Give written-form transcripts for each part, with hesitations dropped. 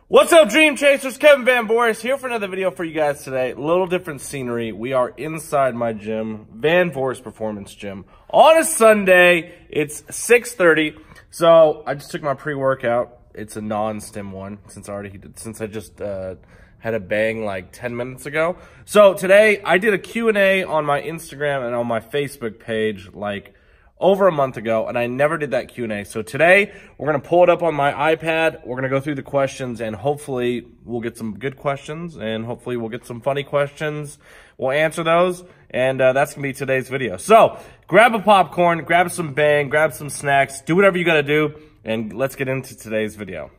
What's up, Dream Chasers? Kevin Van Voris here for another video for you guys today. A little different scenery. We are inside my gym, Van Voris Performance Gym, on a Sunday. It's 6:30, so I just took my pre-workout. It's a non-stim one since I just had a bang like 10 minutes ago. So today I did a Q&A on my Instagram and on my Facebook page like over a month ago, and I never did that Q&A. So today, we're going to pull it up on my iPad. We're going to go through the questions, and hopefully we'll get some good questions, and hopefully we'll get some funny questions. We'll answer those, and that's going to be today's video. So grab a popcorn, grab some bang, grab some snacks, do whatever you got to do, and let's get into today's video.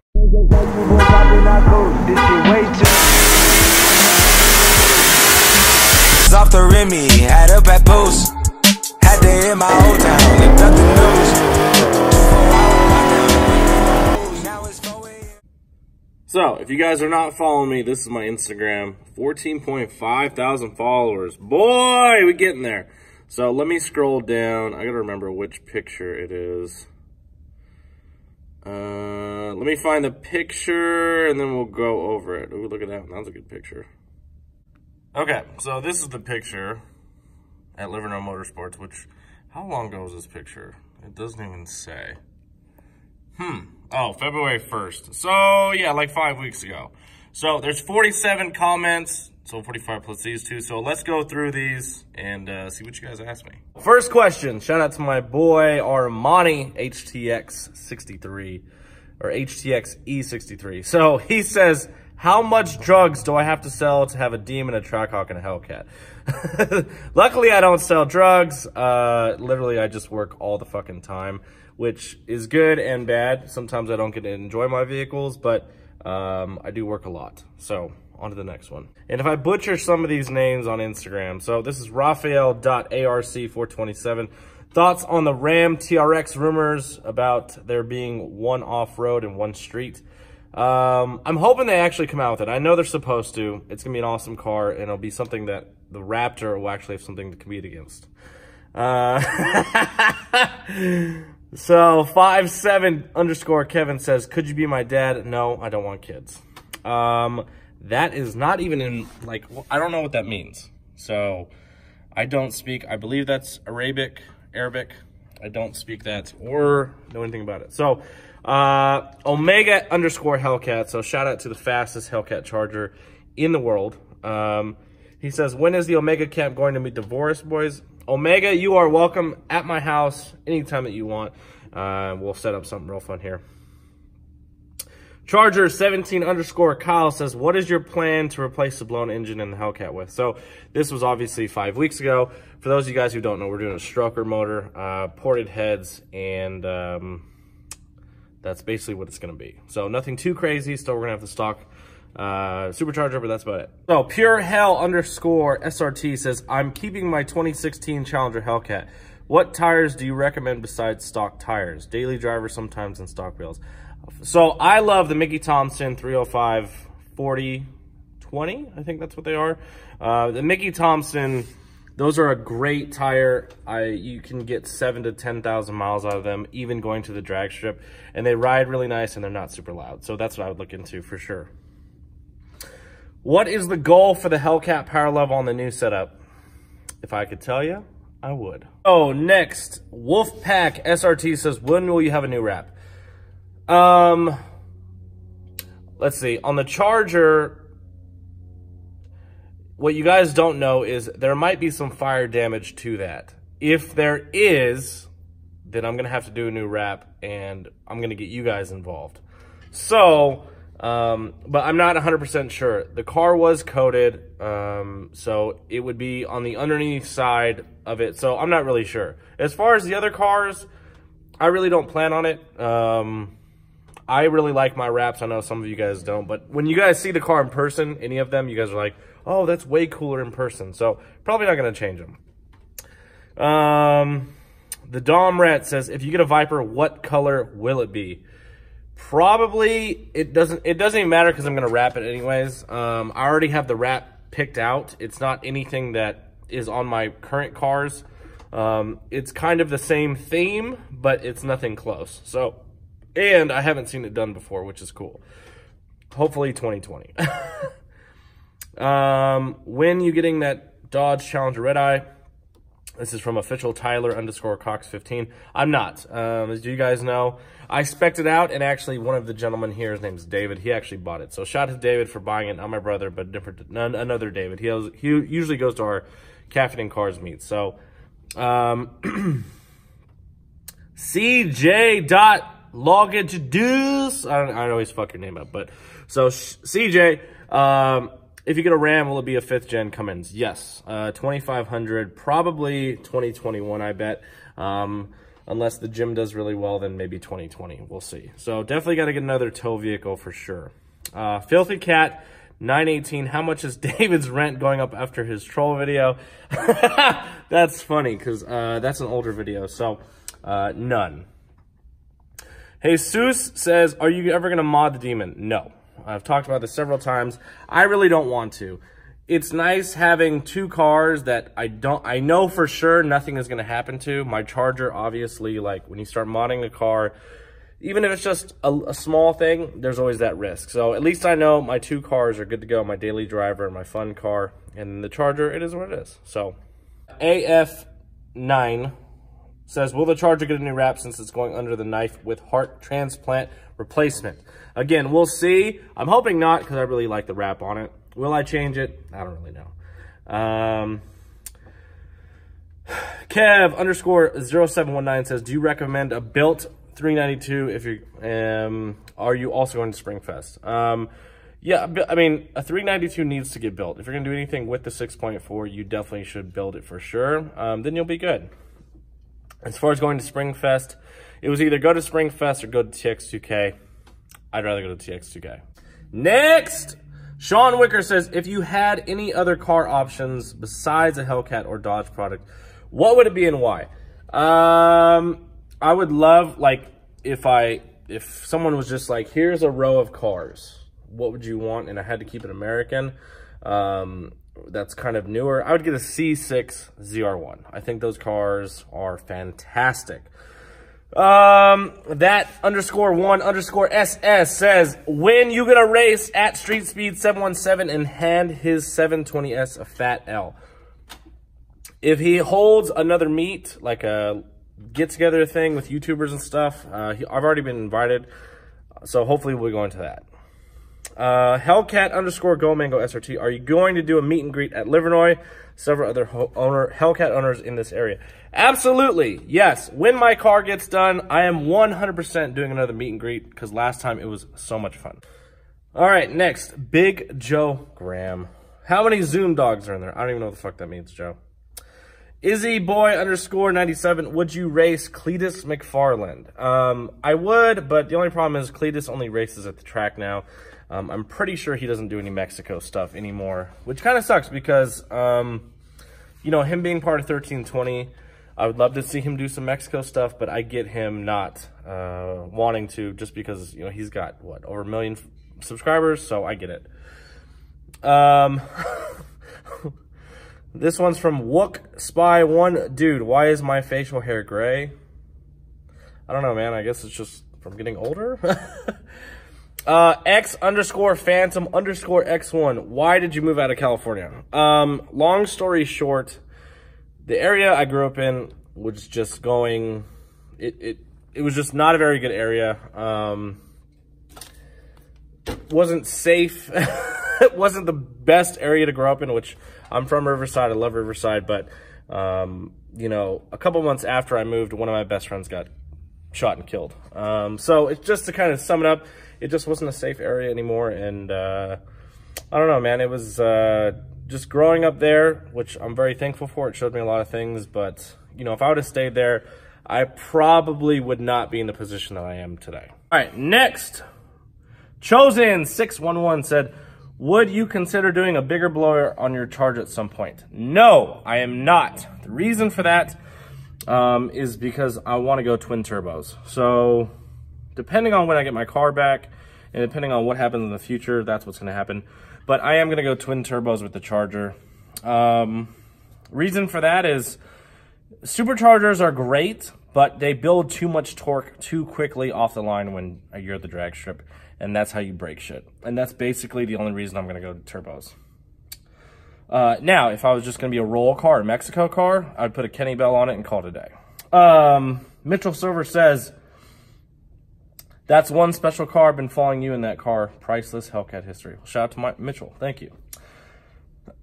Off the Remy, had up at Boost. Had to hit my old town, they cut the news. So, if you guys are not following me, this is my Instagram. 14.5 thousand followers. Boy, we getting there. So, let me scroll down. I gotta remember which picture it is. Let me find the picture, and then we'll go over it. Ooh, look at that. That was a good picture. Okay, so this is the picture at Livernois Motorsports, which, how long ago was this picture? It doesn't even say. Oh, February 1st. So, yeah, like 5 weeks ago. So, there's 47 comments, so 45 plus these two. So, let's go through these and see what you guys asked me. First question, shout out to my boy Armani HTX63, or HTX E63. So, he says, how much drugs do I have to sell to have a Demon, a Trackhawk, and a Hellcat? Luckily, I don't sell drugs. Literally, I just work all the fucking time, which is good and bad. Sometimes I don't get to enjoy my vehicles, but I do work a lot. So, on to the next one. And if I butcher some of these names on Instagram, so this is Raphael.arc427. Thoughts on the Ram TRX rumors about there being one off-road and one street? I'm hoping they actually come out with it. I know they're supposed to. It's going to be an awesome car, and it'll be something that the Raptor will actually have something to compete against. So, 57_Kevin says, could you be my dad? No, I don't want kids. That is not even in, like, I don't know what that means. So, I don't speak, I believe that's Arabic. I don't speak that or know anything about it. So, Omega_Hellcat. So shout out to the fastest Hellcat charger in the world. He says, when is the Omega camp going to meet the Voris boys? Omega, you are welcome at my house anytime that you want. We'll set up something real fun here. Charger17_Kyle says, what is your plan to replace the blown engine in the Hellcat with? So this was obviously 5 weeks ago. For those of you guys who don't know, we're doing a stroker motor, ported heads, and that's basically what it's going to be. So nothing too crazy. Still, we're going to have the stock supercharger, but that's about it. So PureHell_SRT says, I'm keeping my 2016 Challenger Hellcat. What tires do you recommend besides stock tires? Daily driver sometimes and stock wheels. So I love the Mickey Thompson 305 40/20. I think that's what they are. The Mickey Thompson, those are a great tire. You can get 7,000 to 10,000 miles out of them, even going to the drag strip. And they ride really nice, and they're not super loud. So that's what I would look into for sure. What is the goal for the Hellcat power level on the new setup? If I could tell you, I would. Oh, next, Wolfpack SRT says, when will you have a new wrap? Let's see. On the Charger, what you guys don't know is there might be some fire damage to that. If there is, then I'm going to have to do a new wrap, and I'm going to get you guys involved. So, but I'm not 100% sure. The car was coated, so it would be on the underneath side of it. So I'm not really sure. As far as the other cars, I really don't plan on it. I really like my wraps. I know some of you guys don't, but when you guys see the car in person, any of them, you guys are like, oh, that's way cooler in person. So probably not going to change them. The Dom Rat says, if you get a Viper, what color will it be? Probably, it doesn't even matter because I'm going to wrap it anyways. I already have the wrap picked out. It's not anything that is on my current cars. It's kind of the same theme, but it's nothing close. So, and I haven't seen it done before, which is cool. hopefully 2020. When you getting that Dodge Challenger Red Eye? This is from official Tyler_Cox15. I'm not. As you guys know, I spec'd it out, and actually one of the gentlemen here, his name's David, he actually bought it. So shout out to David for buying it. Not my brother, but another David. He usually goes to our Caffeine and Cars meet. So CJ.Logageduce. I don't always fuck your name up, but so CJ, if you get a Ram, will it be a 5th gen Cummins? Yes. 2500, probably 2021, I bet. Unless the gym does really well, then maybe 2020. We'll see. So definitely got to get another tow vehicle for sure. Filthy Cat 918. How much is David's rent going up after his troll video? That's funny because that's an older video. So none. Jesus says, are you ever going to mod the Demon? No. I've talked about this several times. I really don't want to. It's nice having 2 cars that I know for sure nothing is going to happen to. My Charger, obviously, like when you start modding the car, even if it's just a small thing, there's always that risk. So at least I know my 2 cars are good to go, my daily driver and my fun car. And the Charger, it is what it is. So AF9 says, will the Charger get a new wrap since it's going under the knife with heart transplant replacement? Again, we'll see. I'm hoping not because I really like the wrap on it. Will I change it? I don't really know. Kev_0719 says, do you recommend a built 392 if you are you also going to Springfest? Yeah, I mean, a 392 needs to get built. If you're going to do anything with the 6.4, you definitely should build it for sure. Then you'll be good. As far as going to Springfest, it was either go to Springfest or go to TX2K. I'd rather go to TX2K. Next, Sean Wicker says, if you had any other car options besides a Hellcat or Dodge product, what would it be and why? I would love, like, if someone was just like, here's a row of cars, what would you want? And I had to keep it American. That's kind of newer. I would get a C6 ZR1. I think those cars are fantastic. That _1_SS says, when you gonna race at Street Speed 717 and hand his 720S a fat L? If he holds another meet, like a get-together thing with YouTubers and stuff, I've already been invited, so hopefully we'll go into that. Hellcat _GoMango SRT, are you going to do a meet and greet at Livernois? Several other Hellcat owners in this area. Absolutely, yes. When my car gets done, I am 100% doing another meet and greet because last time it was so much fun. All right, next, Big Joe Graham. How many Zoom dogs are in there? I don't even know what the fuck that means, Joe. Izzy Boy _97, would you race Cletus McFarland? I would, but the only problem is Cletus only races at the track now. I'm pretty sure he doesn't do any Mexico stuff anymore, which kind of sucks because, you know, him being part of 1320, I would love to see him do some Mexico stuff, but I get him not wanting to just because, you know, he's got, what, over 1 million subscribers, so I get it. This one's from Wook Spy 1. Dude, why is my facial hair gray? I don't know, man. I guess it's just from getting older. X_Phantom_X1. Why did you move out of California? Long story short, the area I grew up in was just going, it was just not a very good area. Wasn't safe. It wasn't the best area to grow up in, which I'm from Riverside. I love Riverside, but, you know, a couple months after I moved, one of my best friends got shot and killed. So it's just to kind of sum it up, it just wasn't a safe area anymore. And, I don't know, man, it was, just growing up there, which I'm very thankful for. It showed me a lot of things, but, you know, if I would have stayed there, I probably would not be in the position that I am today. All right, next, Chosen611 said, would you consider doing a bigger blower on your Charge at some point? No, I am not. The reason for that is because I want to go twin turbos. So depending on when I get my car back and depending on what happens in the future, that's what's going to happen. But I am going to go twin turbos with the Charger. Reason for that is superchargers are great, but they build too much torque too quickly off the line when you're at the drag strip. and that's how you break shit. And that's basically the only reason I'm going to go to turbos. Now, if I was just going to be a roll car, a Mexico car, I'd put a Kenny Bell on it and call it a day. Mitchell Silver says, that's one special car. I've been following you in that car. Priceless Hellcat history. Well, shout out to Mitchell. Thank you.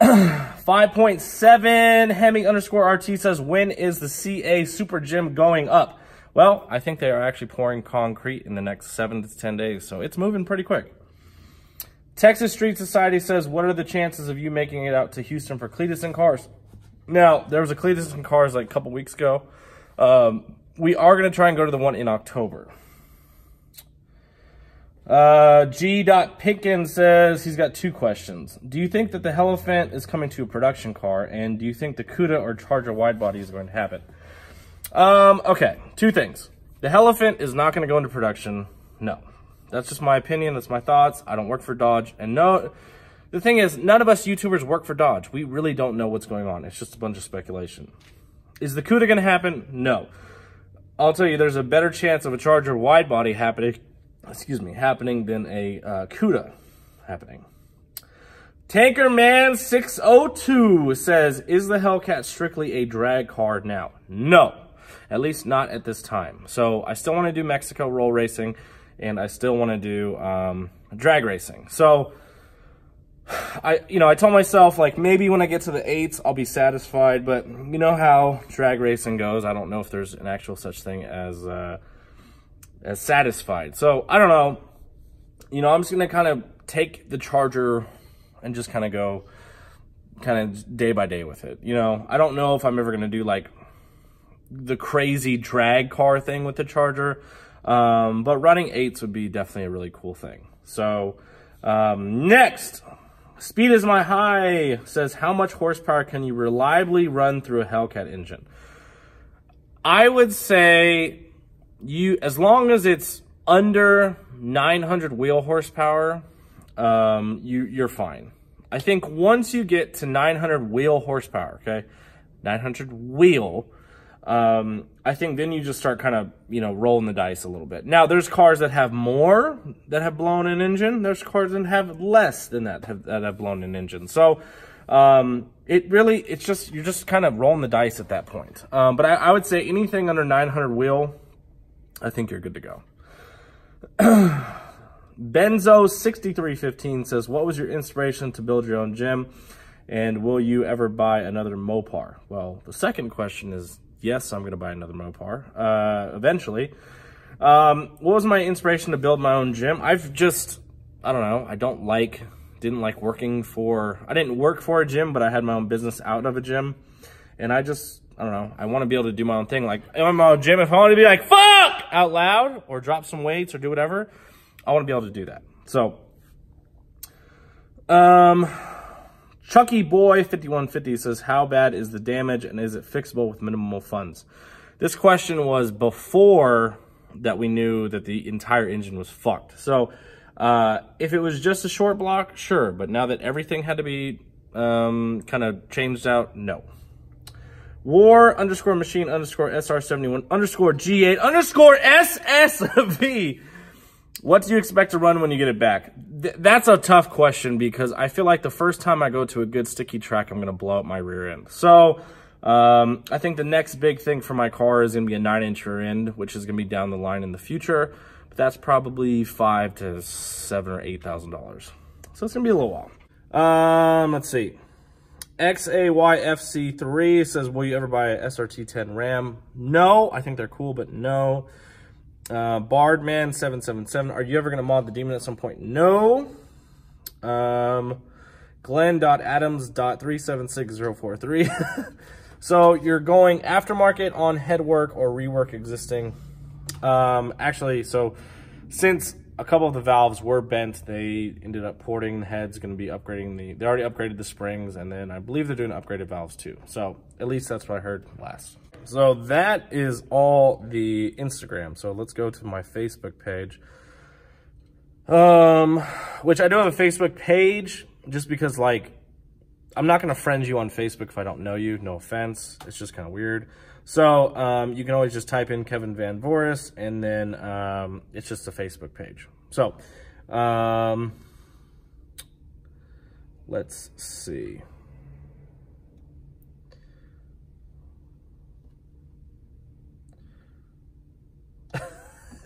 5.7 Hemi _ RT says, when is the CA Super Gym going up? Well, I think they are actually pouring concrete in the next 7 to 10 days, so it's moving pretty quick. Texas Street Society says, what are the chances of you making it out to Houston for Cletus and Cars? Now, there was a Cletus and Cars like a couple weeks ago. We are going to try and go to the one in October. G. Pinkin says he's got 2 questions. Do you think that the Elephant is coming to a production car? And do you think the CUDA or Charger widebody is going to happen? Okay, 2 things. The Elephant is not going to go into production. No. That's just my opinion. That's my thoughts. I don't work for Dodge. And no, the thing is, none of us YouTubers work for Dodge. We really don't know what's going on. It's just a bunch of speculation. Is the CUDA going to happen? No. I'll tell you, there's a better chance of a Charger widebody happening than a CUDA happening. Tankerman 602 says, is the Hellcat strictly a drag car now? No, at least not at this time. So I still want to do Mexico roll racing, and I still want to do drag racing. So I told myself, like, maybe when I get to the 8s, I'll be satisfied. But you know how drag racing goes. I don't know if there's an actual such thing as satisfied. So I don't know. I'm just gonna kind of take the Charger and just kind of go day by day with it. I don't know if I'm ever gonna do like the crazy drag car thing with the Charger, but running 8s would be definitely a really cool thing. So next, Speed is my high says, how much horsepower can you reliably run through a Hellcat engine? I would say as long as it's under 900 wheel horsepower, you're fine. I think once you get to 900 wheel horsepower, okay, 900 wheel, I think then you just start kind of, rolling the dice a little bit. Now, there's cars that have more that have blown an engine. There's cars that have less than that have blown an engine. So, you're just kind of rolling the dice at that point. But I would say anything under 900 wheel, I think you're good to go. Benzo6315 says, what was your inspiration to build your own gym? And will you ever buy another Mopar? Well, the second question is, yes, I'm going to buy another Mopar eventually. What was my inspiration to build my own gym? I don't know. I didn't work for a gym, but I had my own business out of a gym. And I don't know. I want to be able to do my own thing. Like, in my own gym, if I want to be like, fuck, out loud, or drop some weights, or do whatever, I want to be able to do that. So, Chucky Boy 5150 says, how bad is the damage, and is it fixable with minimal funds? This question was before that we knew that the entire engine was fucked. So, if it was just a short block, sure. But now that everything had to be kind of changed out, no. War_machine_SR71_G8_SSV. What do you expect to run when you get it back? That's a tough question because I feel like the first time I go to a good sticky track, I'm going to blow up my rear end. So I think the next big thing for my car is going to be a 9-inch rear end, which is going to be down the line in the future. But that's probably $5,000 to $7,000 or $8,000. So it's going to be a little while. Let's see. XAYFC3 says, will you ever buy a SRT10 Ram? No, I think they're cool, but no. Bardman777, are you ever going to mod the Demon at some point? No. Glenn.adams.376043. So you're going aftermarket on headwork or rework existing. Actually, so since a couple of the valves were bent, they ended up porting the heads, going to be upgrading they already upgraded the springs, and then I believe they're doing upgraded valves too. So at least that's what I heard last. So that is all the Instagram. So let's go to my Facebook page. Which I do have a Facebook page just because, like, I'm not going to friend you on Facebook if I don't know you. No offense. It's just kind of weird. So you can always just type in Kevin Van Voris, and then it's just a Facebook page. So Let's see.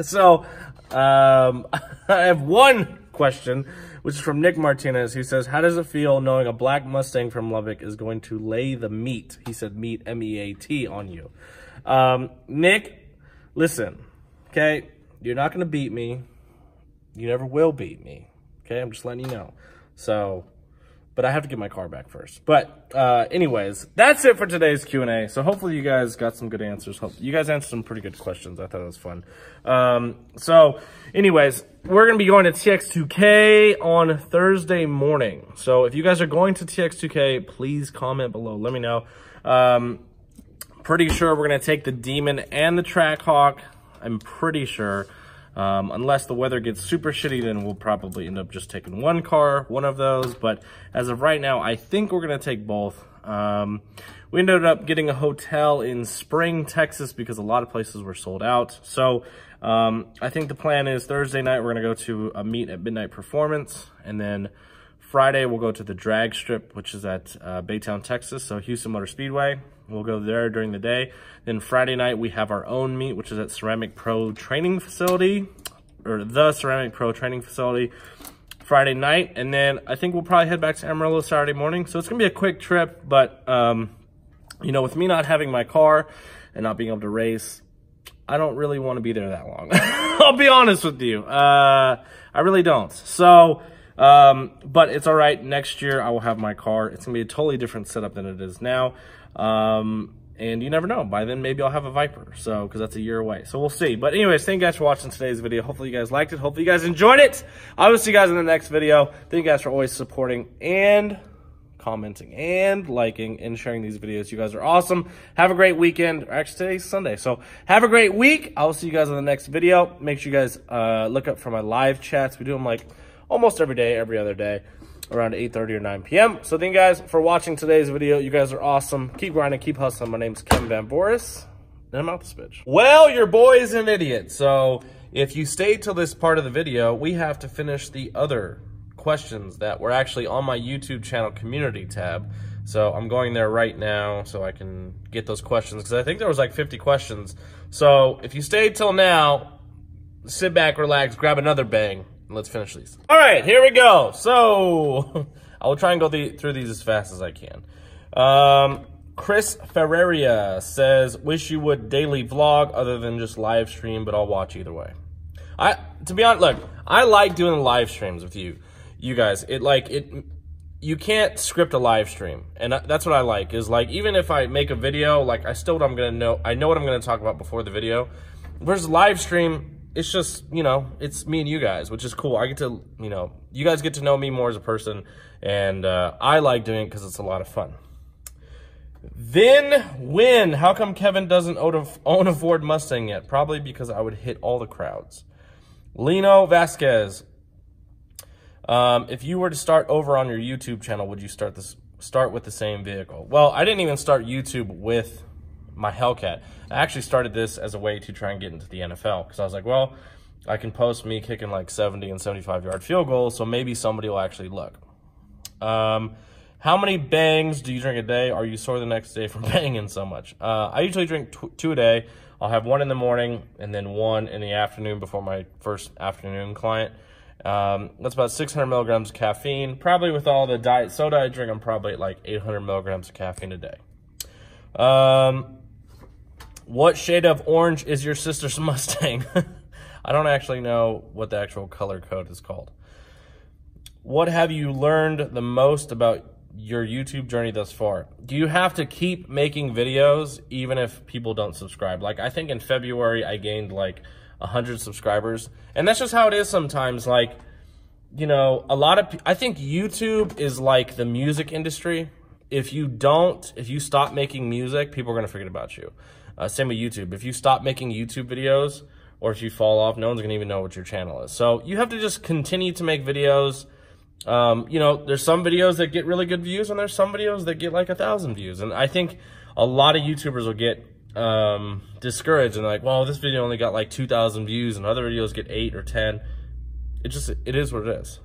So, I have one question, which is from Nick Martinez. He says, how does it feel knowing a black Mustang from Lubbock is going to lay the meat? He said meat, M-E-A-T, on you. Nick, listen, okay? You're not going to beat me. You never will beat me, okay? I'm just letting you know. So, but I have to get my car back first. But anyways, that's it for today's Q&A. So hopefully you guys got some good answers. You guys answered some pretty good questions. I thought it was fun. So anyways, we're going to be going to TX2K on Thursday morning. So if you guys are going to TX2K, please comment below. Let me know. Pretty sure we're going to take the Demon and the Trackhawk. I'm pretty sure. Unless the weather gets super shitty, then we'll probably end up just taking one of those. But as of right now, I think we're going to take both. We ended up getting a hotel in Spring, Texas, because a lot of places were sold out. So I think the plan is Thursday night, we're going to go to a meet at Midnight Performance. And then Friday, we'll go to the drag strip, which is at Baytown, Texas, so Houston Motor Speedway. We'll go there during the day. Then Friday night, we have our own meet, which is at Ceramic Pro Training Facility, or the Ceramic Pro Training Facility, Friday night. And then I think we'll probably head back to Amarillo Saturday morning. So it's going to be a quick trip, but, you know, with me not having my car and not being able to race, I don't really want to be there that long. I'll be honest with you. I really don't. So, but it's all right. Next year, I will have my car. It's going to be a totally different setup than it is now. And you never know. By then, maybe I'll have a Viper. So, because that's a year away. So, we'll see. But anyways, thank you guys for watching today's video. Hopefully, you guys liked it. Hopefully, you guys enjoyed it. I will see you guys in the next video. Thank you guys for always supporting and commenting and liking and sharing these videos. You guys are awesome. Have a great weekend. Actually, today's Sunday. So, have a great week. I will see you guys in the next video. Make sure you guys look up for my live chats. We do them like almost every day, every other day, around 8:30 or 9 p.m. So thank you guys for watching today's video. You guys are awesome. Keep grinding, keep hustling. My name's Kevin Van Voris, and I'm out this bitch. Well, your boy's an idiot. So if you stayed till this part of the video, we have to finish the other questions that were actually on my YouTube channel community tab. So I'm going there right now so I can get those questions, because I think there was like 50 questions. So if you stayed till now, sit back, relax, grab another bang. Let's finish these. All right, here we go. So I will try and go through these as fast as I can. Chris Ferreria says, wish you would daily vlog other than just live stream, but I'll watch either way. To be honest, look, I like doing live streams with you guys. You can't script a live stream, and that's what I like. Is like, even if I make a video, like I know what I'm gonna talk about before the video. Versus live stream, it's just, you know, it's me and you guys, which is cool. I get to, you know, you guys get to know me more as a person, and I like doing it because it's a lot of fun. Then, how come Kevin doesn't own a Ford Mustang yet? Probably because I would hit all the crowds. Lino Vasquez, if you were to start over on your YouTube channel, would you start with the same vehicle? Well, I didn't even start YouTube with my Hellcat. I actually started this as a way to try and get into the NFL, because I was like, well, I can post me kicking like 70 and 75-yard field goals, so maybe somebody will actually look. How many bangs do you drink a day? Are you sore the next day from banging so much? I usually drink 2 a day. I'll have 1 in the morning and then 1 in the afternoon before my first afternoon client. That's about 600 milligrams of caffeine. Probably with all the diet soda I drink, I'm probably at like 800 milligrams of caffeine a day. What shade of orange is your sister's Mustang? I don't actually know what the actual color code is called. What have you learned the most about your YouTube journey thus far? Do you have to keep making videos even if people don't subscribe? Like, I think in February I gained like 100 subscribers, and that's just how it is sometimes. Like, you know, I think YouTube is like the music industry. If you stop making music, people are going to forget about you. Same with YouTube. If you stop making YouTube videos, or if you fall off, no one's going to even know what your channel is. So you have to just continue to make videos. You know, there's some videos that get really good views, and there's some videos that get like 1,000 views. And I think a lot of YouTubers will get discouraged and like, well, this video only got like 2,000 views, and other videos get 8 or 10. it is what it is.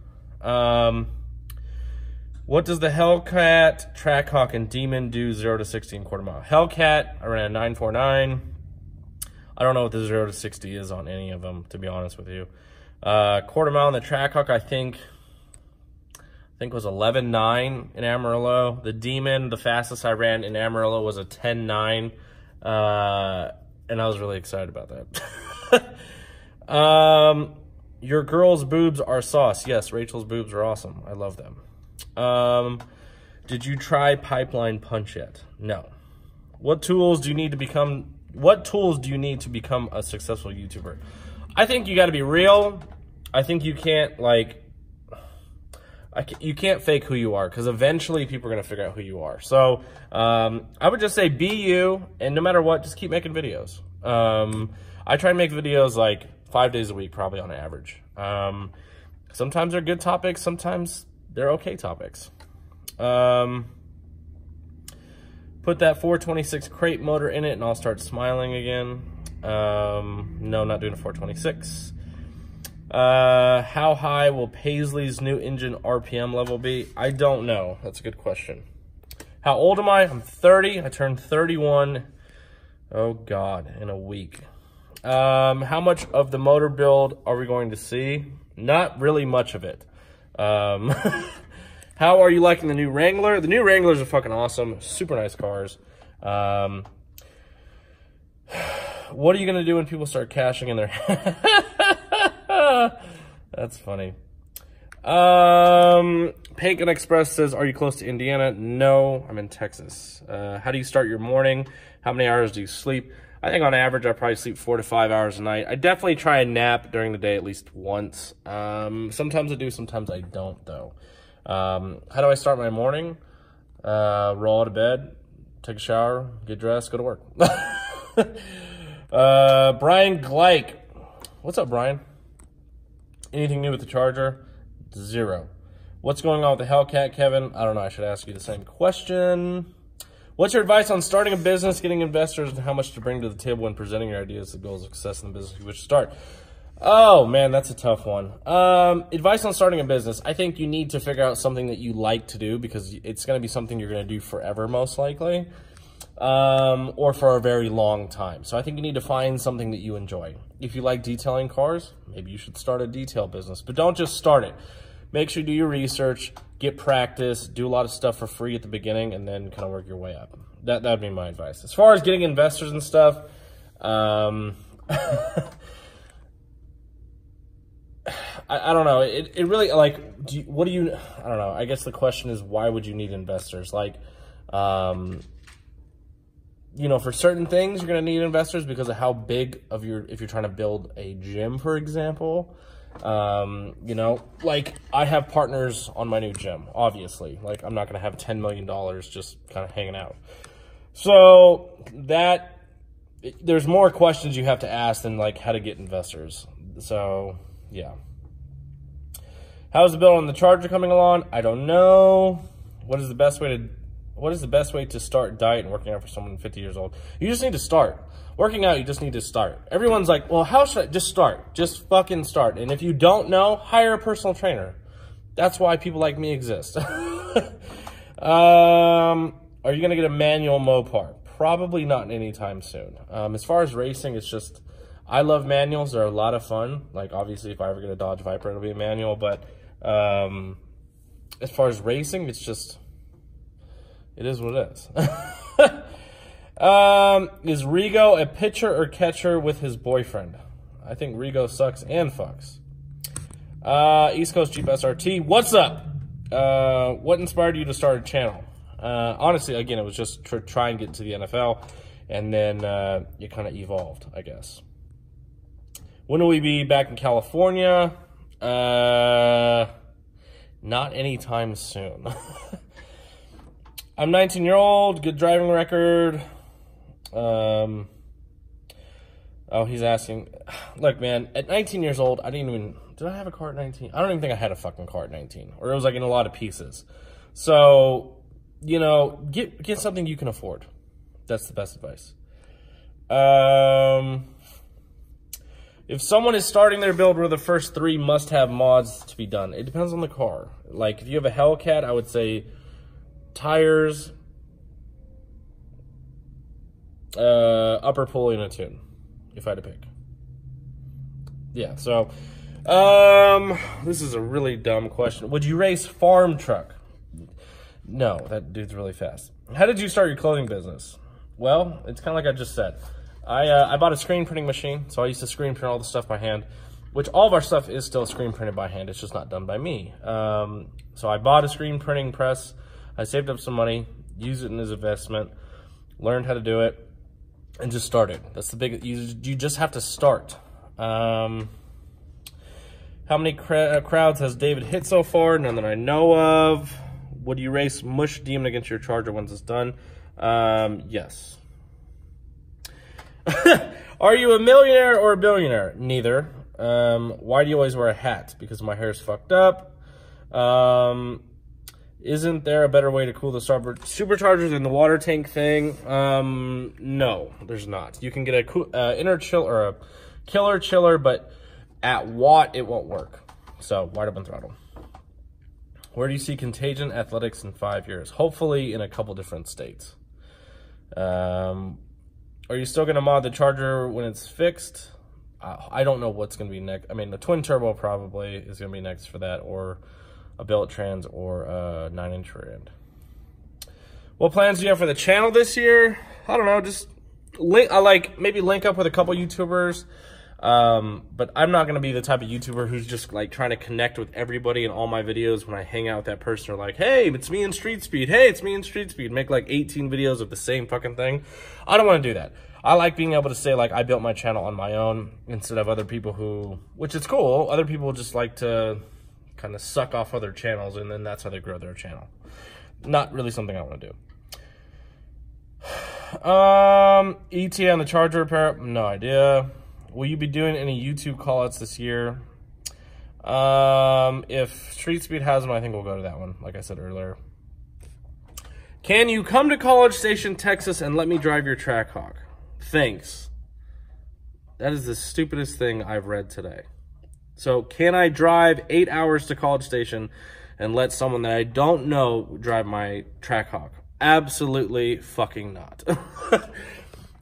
What does the Hellcat, Trackhawk, and Demon do 0 to 60 in quarter mile? Hellcat, I ran a 949. I don't know what the 0 to 60 is on any of them, to be honest with you. Quarter mile in the Trackhawk, I think was 11.9 in Amarillo. The Demon, the fastest I ran in Amarillo was a 10.9, and I was really excited about that. Your girl's boobs are sauce. Yes, Rachel's boobs are awesome. I love them. Did you try pipeline punch yet? No. What tools do you need to become a successful YouTuber? I think you got to be real. I think you can't you can't fake who you are, because eventually people are going to figure out who you are. So I would just say be you, and no matter what, just keep making videos. I try to make videos like 5 days a week, probably on average. Sometimes they're good topics, sometimes they're okay topics. Put that 426 crate motor in it and I'll start smiling again. No, not doing a 426. How high will Paisley's new engine RPM level be? I don't know. That's a good question. How old am I? I'm 30. I turned 31. Oh God, in a week. How much of the motor build are we going to see? Not really much of it. How are you liking the new Wrangler? The new Wranglers are fucking awesome. Super nice cars. What are you going to do when people start cashing in their... That's funny. Paikin Express says, are you close to Indiana? No, I'm in Texas. How do you start your morning? How many hours do you sleep? I think on average, I probably sleep 4 to 5 hours a night. I definitely try and nap during the day at least once. Sometimes I do, sometimes I don't, though. How do I start my morning? Roll out of bed, take a shower, get dressed, go to work. Brian Gleich. What's up, Brian? Anything new with the Charger? Zero. What's going on with the Hellcat, Kevin? I don't know. I should ask you the same question. What's your advice on starting a business, getting investors, and how much to bring to the table when presenting your ideas, the goals of success in the business you wish to start? Oh, man, that's a tough one. Advice on starting a business. I think you need to figure out something that you like to do, because it's going to be something you're going to do forever, most likely, or for a very long time. So I think you need to find something that you enjoy. If you like detailing cars, maybe you should start a detail business, but don't just start it. Make sure you do your research, get practice, do a lot of stuff for free at the beginning, and then kind of work your way up. That would be my advice. As far as getting investors and stuff, I don't know. It really, like, I don't know. I guess the question is, why would you need investors? Like, you know, for certain things, you're going to need investors because of how big of if you're trying to build a gym, for example. You know, like, I have partners on my new gym, obviously. Like, I'm not going to have $10 million just kind of hanging out. So there's more questions you have to ask than, like, how to get investors. So, yeah. How's the build on the Charger coming along? I don't know. What is the best way to start diet and working out for someone 50 years old? You just need to start. Working out, you just need to start. Everyone's like, well, how should I? Just start. Just fucking start. And if you don't know, hire a personal trainer. That's why people like me exist. Are you going to get a manual Mopar? Probably not anytime soon. As far as racing, it's just, I love manuals. They're a lot of fun. Like, obviously, if I ever get a Dodge Viper, it'll be a manual. But as far as racing, it's just, it is what it is. Is Rigo a pitcher or catcher with his boyfriend? I think Rigo sucks and fucks. East Coast Jeep SRT. What's up? What inspired you to start a channel? Honestly, again, it was just to try and get into the NFL, and then it kind of evolved, I guess. When will we be back in California? Not anytime soon. I'm 19-year-old, good driving record. Oh, he's asking. Look, man, at 19 years old, did I have a car at 19? I don't even think I had a fucking car at 19, or it was like in a lot of pieces. So, you know, get something you can afford. If someone is starting their build, where the first 3 must-have mods to be done? It depends on the car. Like, if you have a Hellcat, I would say tires, upper pulley, and a tune, if I had to pick. Yeah, so, this is a really dumb question. Would you race farm truck? No, that dude's really fast. How did you start your clothing business? Well, it's kind of like I just said. I bought a screen printing machine, so I used to screen print all the stuff by hand, which all of our stuff is still screen printed by hand. It's just not done by me. So I bought a screen printing press. I saved up some money, used it as an investment, learned how to do it, and just started. That's the big, you just have to start. How many crowds has David hit so far? None that I know of. Would you race Mush Demon against your Charger once it's done? Yes. Are you a millionaire or a billionaire? Neither. Why do you always wear a hat? Because my hair's fucked up. Isn't there a better way to cool the supercharger than the water tank thing? No, there's not. You can get a inner chill or a killer chiller, but at watt it won't work. So wide open throttle. Where do you see Contagion Athletics in 5 years? Hopefully in a couple different states. Are you still going to mod the Charger when it's fixed? I don't know what's going to be next. I mean, the twin turbo probably is going to be next for that, or a billet trans, or a 9-inch rear end. What plans do you have for the channel this year? I don't know. Just maybe link up with a couple YouTubers. But I'm not going to be the type of YouTuber who's just like trying to connect with everybody in all my videos. When I hang out with that person, or like, hey, it's me in Street Speed. Hey, it's me in Street Speed. Make like 18 videos of the same fucking thing. I don't want to do that. I like being able to say, like, I built my channel on my own instead of other people who, which is cool. Other people just like to kind of suck off other channels, and then that's how they grow their channel. Not really something I want to do. ETA on the Charger repair? No idea. Will you be doing any YouTube callouts this year? If Street Speed has them, I think we'll go to that one, like I said earlier. Can you come to College Station, Texas, and let me drive your Trackhawk? Thanks. That is the stupidest thing I've read today. So, can I drive 8 hours to College Station and let someone that I don't know drive my Trackhawk? Absolutely fucking not.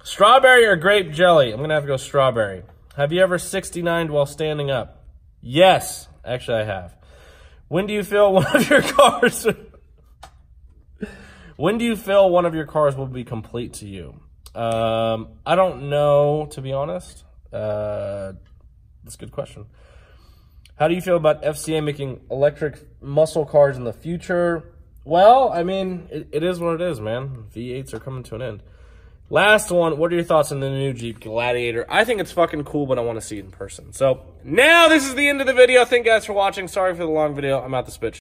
Strawberry or grape jelly? I'm going to have to go strawberry. Have you ever 69'd while standing up? Yes. Actually, I have. When do you feel one of your cars... When do you feel one of your cars will be complete to you? I don't know, to be honest. That's a good question. How do you feel about FCA making electric muscle cars in the future? Well, I mean, it is what it is, man. V8s are coming to an end. Last one, what are your thoughts on the new Jeep Gladiator? I think it's fucking cool, but I want to see it in person. So, now this is the end of the video. Thank you guys for watching. Sorry for the long video. I'm out the spit.